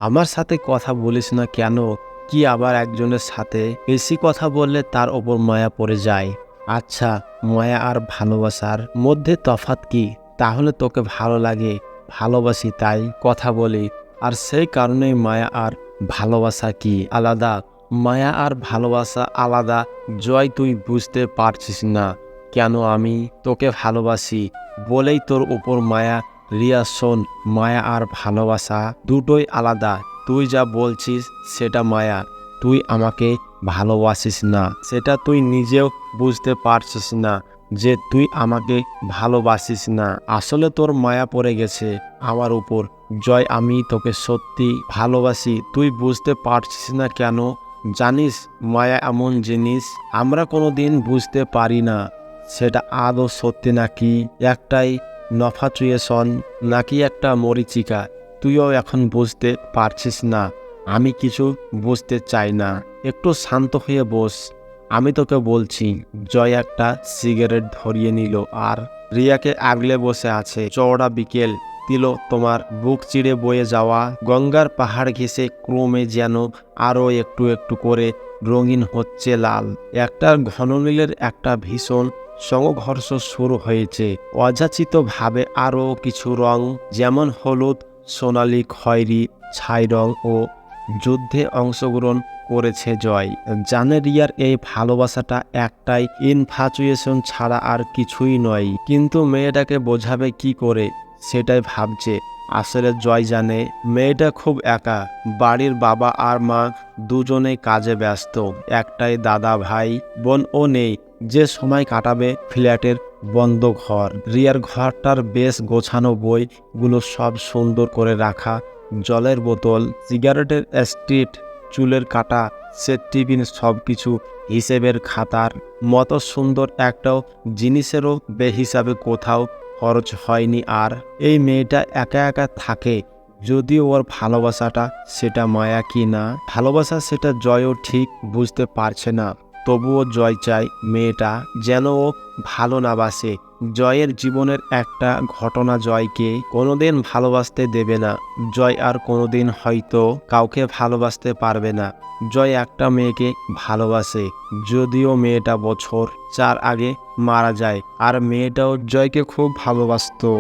আমার সাথে কথা বলিস না কেন? কি আবার একজনের সাথে বেশি কথা বললে তার ওপর মায়া পড়ে যায়। আচ্ছা, মায়া আর ভালোবাসার মধ্যে তফাৎ কি? তাহলে তোকে ভালো লাগে, ভালোবাসি তাই কথা বলি। আর সেই কারণেই মায়া আর ভালোবাসা কি আলাদা? মায়া আর ভালোবাসা আলাদা। জয়, তুই বুঝতে পারছিস না কেন আমি তোকে ভালোবাসি বলেই তোর উপর মায়া। রিয়া শোন, মায়া আর ভালোবাসা দুটোই আলাদা। তুই যা বলছিস সেটা মায়া, তুই আমাকে ভালোবাসিস না, সেটা তুই নিজেও বুঝতে পারছিস না যে তুই আমাকে ভালোবাসিস না। আসলে তোর মায়া পড়ে গেছে আমার উপর। জয়, আমি তোকে সত্যি ভালোবাসি, তুই বুঝতে পারছিস না কেন? জানিস, মায়া এমন জিনিস আমরা কোনোদিন বুঝতে পারি না সেটা আদৌ সত্যি নাকি একটাই নফাচুয়েশন, নাকি একটা মরীচিকা। তুইও এখন বুঝতে পারছিস না। আমি কিছু বুঝতে চাই না। একটু শান্ত হয়ে বস, আমি তোকে বলছি। জয় একটা সিগারেট ধরিয়ে নিল আর রিয়াকে আগলে বসে আছে। চওড়া বিকেল, দিল তোমার বুক চিড়ে বয়ে যাওয়া গঙ্গার পাহাড় ঘেঁষে ক্রমে যেন আরও একটু একটু করে রঙিন হচ্ছে লাল। একটা ঘন নীলের একটা ভীষণ সংঘর্ষ শুরু হয়েছে। অযাচিত ভাবে আরও কিছু রং, যেমন হলুদ, সোনালি, খয়েরি, ছাই রং ও যুদ্ধে অংশগ্রহণ করেছে জয়। জানে রিয়ার এই ভালোবাসাটা একটাই ইনফ্যাচুয়েশন ছাড়া আর কিছুই নয়, কিন্তু মেয়েটাকে বোঝাবে কি করে সেটাই ভাবছে। আসলে জয় জানে মেয়েটা খুব একা। বাড়ির বাবা আর মা দুজনেই কাজে ব্যস্ত। একটাই দাদা ভাই বোনও নেই যে সময় কাটাবে ফ্ল্যাটের বন্ধ ঘর। রিয়ার ঘরটার বেশ গোছানো, বইগুলো সব সুন্দর করে রাখা, জলের বোতল, সিগারেটের স্টিট, চুলের কাটা, সেট টিফিন, সব কিছু হিসেবের খাতার মতো সুন্দর। একটাও জিনিসেরও বেহিসাবে কোথাও খরচ হয়নি। আর এই মেয়েটা একা একা থাকে। যদিও ওর ভালোবাসাটা সেটা মায়া কি না ভালোবাসা সেটা জয়ও ঠিক বুঝতে পারছে না। তবুও জয় চায় মেয়েটা যেন ও ভালো না বাসে। জয়ের জীবনের একটা ঘটনা জয়কে কোনোদিন ভালোবাসতে দেবে না। জয় আর কোনোদিন হয়তো কাউকে ভালোবাসতে পারবে না। জয় একটা মেয়েকে ভালোবাসে, যদিও মেয়েটা বছর 4 আগে মারা যায়। আর মেয়েটাও জয়কে খুব ভালোবাসতো।